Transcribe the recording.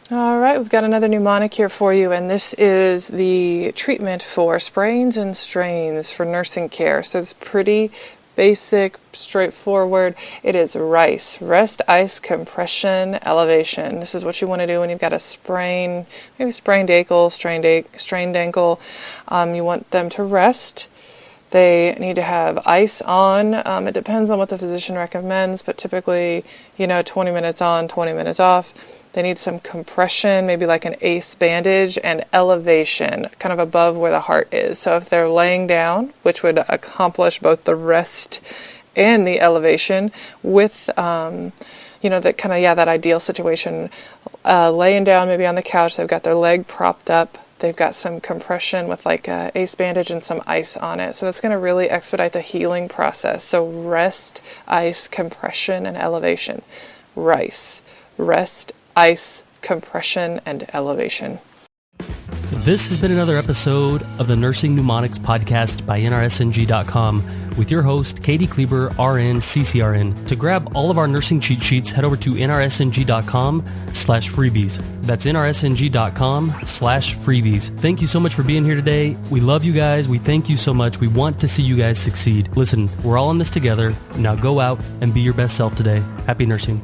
All right, we've got another mnemonic here for you, and this is the treatment for sprains and strains for nursing care. So it's pretty basic, straightforward. It is RICE, rest, ice, compression, elevation. This is what you want to do when you've got a sprain, maybe sprained ankle, strained ankle. You want them to rest. They need to have ice on. It depends on what the physician recommends, but typically, 20 minutes on, 20 minutes off. They need some compression, maybe like an ACE bandage, and elevation, kind of above where the heart is. So if they're laying down, which would accomplish both the rest and the elevation with, that that ideal situation. Laying down maybe on the couch, they've got their leg propped up. They've got some compression with like a ACE bandage and some ice on it. So that's going to really expedite the healing process. So rest, ice, compression, and elevation. RICE, rest, ice, compression, and elevation. This has been another episode of the Nursing Mnemonics podcast by NRSNG.com with your host, Katie Kleber, RN, CCRN. To grab all of our nursing cheat sheets, head over to NRSNG.com/freebies. That's NRSNG.com/freebies. Thank you so much for being here today. We love you guys. We thank you so much. We want to see you guys succeed. Listen, we're all in this together. Now go out and be your best self today. Happy nursing.